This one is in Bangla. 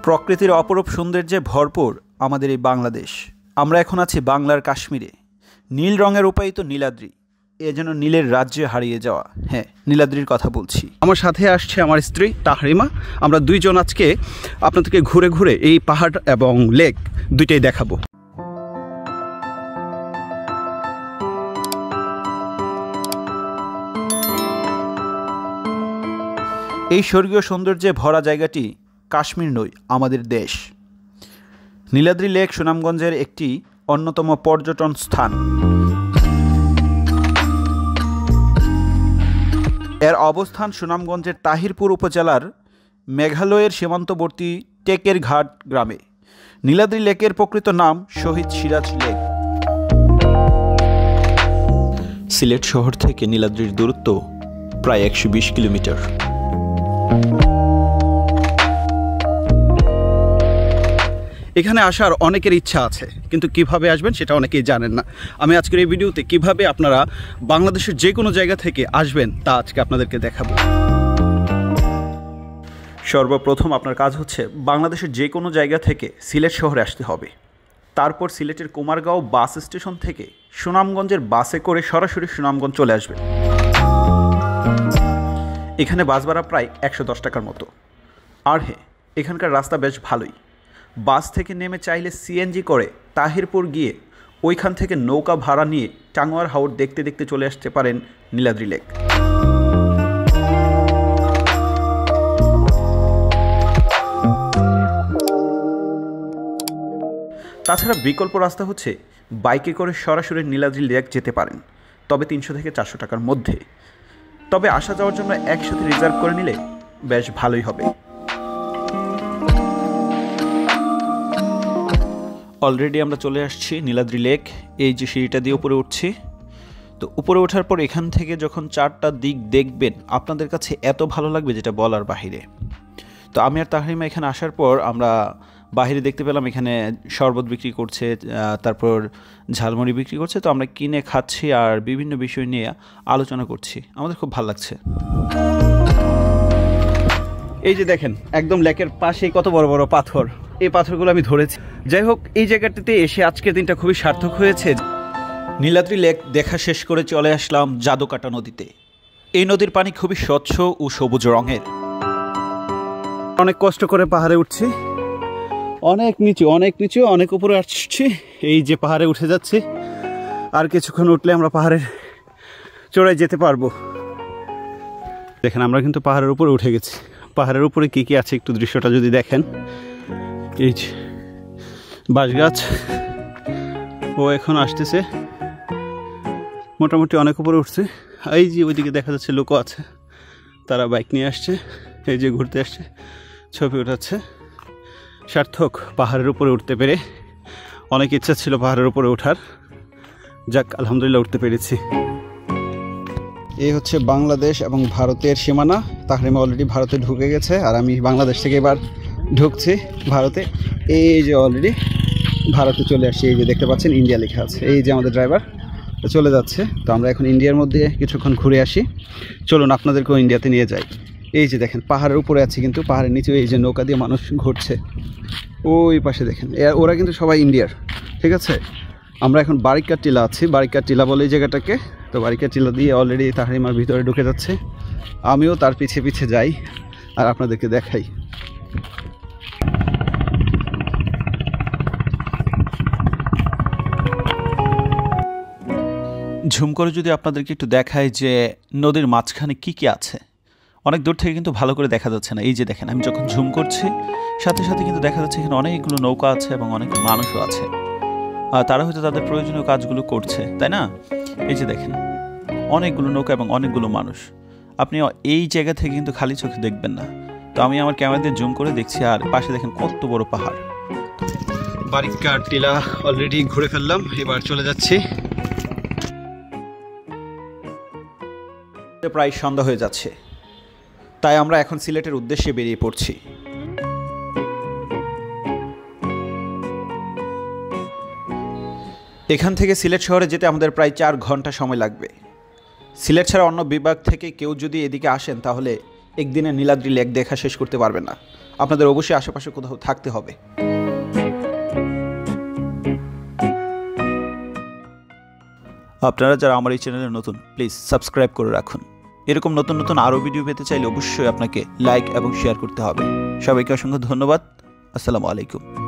প্রকৃতির অপরূপ সৌন্দর্যে ভরপুর আমাদের এই বাংলাদেশ। আমরা এখন আছি বাংলার কাশ্মীরে। নীল রঙের উপায়িত নীলাদ্রি, এ যেন নীলের রাজ্যে হারিয়ে যাওয়া। হ্যাঁ, নীলাদ্রির কথা বলছি। আমার সাথে আসছে আমার স্ত্রী তাহরিমা। আমরা দুইজন আজকে আপনাদেরকে ঘুরে ঘুরে এই পাহাড় এবং লেক দুইটাই দেখাবো। এই স্বর্গীয় সৌন্দর্যে ভরা জায়গাটি কাশ্মীর নয়, আমাদের দেশ। নীলাদ্রি লেক সুনামগঞ্জের একটি অন্যতম পর্যটন স্থান। এর অবস্থান সুনামগঞ্জের তাহিরপুর উপজেলার মেঘালয়ের সীমান্তবর্তী টেকের ঘাট গ্রামে। নীলাদ্রি লেকের প্রকৃত নাম শহীদ সিরাজ লেক। সিলেট শহর থেকে নীলাদ্রির দূরত্ব প্রায় 120 কিলোমিটার। এখানে আসার অনেকের ইচ্ছা আছে, কিন্তু কিভাবে আসবেন সেটা অনেকেই জানেন না। আমি আজকের এই ভিডিওতে কিভাবে আপনারা বাংলাদেশের যে কোনো জায়গা থেকে আসবেন তা আজকে আপনাদেরকে দেখাবো। সর্বপ্রথম আপনার কাজ হচ্ছে বাংলাদেশের যে কোনো জায়গা থেকে সিলেট শহরে আসতে হবে। তারপর সিলেটের কুমারগাঁও বাস স্টেশন থেকে সুনামগঞ্জের বাসে করে সরাসরি সুনামগঞ্জ চলে আসবেন। এখানে বাস ভাড়া প্রায় 110 টাকার মতো। আর হ্যাঁ, এখানকার রাস্তা বেশ ভালোই। বাস থেকে নেমে চাইলে সিএনজি করে তাহিরপুর গিয়ে ওইখান থেকে নৌকা ভাড়া নিয়ে টাঙ্গুয়ার হাওর দেখতে দেখতে চলে আসতে পারেন নীলাদ্রি লেক। তাছাড়া বিকল্প রাস্তা হচ্ছে বাইকে করে সরাসরি নীলাদ্রি লেক যেতে পারেন, তবে 300 থেকে 400 টাকার মধ্যে। তবে আসা যাওয়ার জন্য একসাথে রিজার্ভ করে নিলে বেশ ভালোই হবে। অলরেডি আমরা চলে আসছি নীলাদ্রি লেক। এই যে সিঁড়িটা দিয়ে উপরে উঠছি, তো উপরে ওঠার পর এখান থেকে যখন 4টা দিক দেখবেন আপনাদের কাছে এত ভালো লাগবে যেটা বলার বাহিরে। তো আমি আর তাহরিমা এখানে আসার পর আমরা বাহিরে দেখতে পেলাম এখানে শরবত বিক্রি করছে, তারপর ঝালমুড়ি বিক্রি করছে। তো আমরা কিনে খাচ্ছি আর বিভিন্ন বিষয় নিয়ে আলোচনা করছি। আমাদের খুব ভালো লাগছে। এই যে দেখেন, একদম লেকের পাশেই কত বড় বড় পাথর। এই পাথরগুলো আমি ধরেছি। যাই হোক, এই জায়গাটিতে এসে আজকের দিনটা খুবই সার্থক হয়েছে। নীলাদ্রি লেক দেখা শেষ করে চলে আসলাম জাদুকাটা নদীতে। এই নদীর পানি খুবই স্বচ্ছ ও সবুজ রঙের। অনেক কষ্ট করে পাহাড়ে উঠছি, অনেক নিচু অনেক উপরে আসছি। এই যে পাহাড়ে উঠে যাচ্ছি, আর কিছুক্ষণ উঠলে আমরা পাহাড়ের চড়াই যেতে পারবো। দেখেন, আমরা কিন্তু পাহাড়ের উপরে উঠে গেছি। পাহাড়ের উপরে কি কি আছে একটু দৃশ্যটা যদি দেখেন, এই যে বাঁশ গাছ, ও এখন আসতেছে, মোটামুটি অনেক উপরে উঠছে। এই যে ওইদিকে দেখা যাচ্ছে লোকও আছে, তারা বাইক নিয়ে আসছে, এই যে ঘুরতে আসছে, ছবি ওঠাচ্ছে। সার্থক পাহাড়ের উপরে উঠতে পেরে। অনেক ইচ্ছা ছিল পাহাড়ের উপরে ওঠার, যাক আলহামদুলিল্লাহ উঠতে পেরেছি। এই হচ্ছে বাংলাদেশ এবং ভারতের সীমানা। তাহরিমা অলরেডি ভারতে ঢুকে গেছে, আর আমি বাংলাদেশ থেকে এবার ঢুকছি ভারতে। এই যে অলরেডি ভারতে চলে আসছি। এই যে দেখতে পাচ্ছেন ইন্ডিয়া লেখা আছে। এই যে আমাদের ড্রাইভার চলে যাচ্ছে। তো আমরা এখন ইন্ডিয়ার মধ্যে কিছুক্ষণ ঘুরে আসি। চলুন আপনাদেরকেও ইন্ডিয়াতে নিয়ে যাই। এই যে দেখেন, পাহাড়ের উপরে আছি, কিন্তু পাহাড়ের নিচে এই যে নৌকা দিয়ে মানুষ ঘুরছে। ওই পাশে দেখেন, ওরা কিন্তু সবাই ইন্ডিয়ার। ঠিক আছে, আমরা এখন বারিকার টিলা আছি। বারিকার টিলা বলে এই জায়গাটাকে। তো বারিকার টিলা দিয়ে অলরেডি তাহরিমার ভিতরে ঢুকে যাচ্ছে। আমিও তার পিছে পিছে যাই আর আপনাদেরকে দেখাই। ঝুম করে যদি আপনাদেরকে একটু দেখায় যে নদীর মাঝখানে কি কি আছে, অনেক দূর থেকে কিন্তু ভালো করে দেখা যাচ্ছে না। এই যে দেখেন, আমি যখন ঝুম করছি সাথে সাথে কিন্তু দেখা যাচ্ছে এখানে অনেকগুলো নৌকা আছে এবং অনেক মানুষও আছে। আর তারা হয়তো তাদের প্রয়োজনীয় কাজগুলো করছে, তাই না? এই যে দেখেন, অনেকগুলো নৌকা এবং অনেকগুলো মানুষ। আপনি এই জায়গা থেকে কিন্তু খালি চোখে দেখবেন না। তো আমি আমার ক্যামেরা দিয়ে জুম করে দেখছি, আর পাশে দেখেন কত বড় পাহাড়। বারিকার টিলা অলরেডি ঘুরে ফেললাম, এবার চলে যাচ্ছি। প্রায় সন্ধ্যা হয়ে যাচ্ছে, তাই আমরা এখন সিলেটের উদ্দেশ্যে বেরিয়ে পড়ছি। এখান থেকে সিলেট শহরে যেতে আমাদের প্রায় 4 ঘন্টা সময় লাগবে। সিলেট ছাড়া অন্য বিভাগ থেকে কেউ যদি এদিকে আসেন তাহলে একদিনে নীলাদ্রি লেক দেখা শেষ করতে পারবেন না। আপনাদের অবশ্যই আশেপাশে কোথাও থাকতে হবে। আপনারা যারা আমার এই চ্যানেলে নতুন, প্লিজ সাবস্ক্রাইব করে রাখুন। এরকম নতুন নতুন আরও ভিডিও পেতে চাইলে অবশ্যই আপনাকে লাইক এবং শেয়ার করতে হবে। সবাইকে অসংখ্য ধন্যবাদ। আসসালামু আলাইকুম।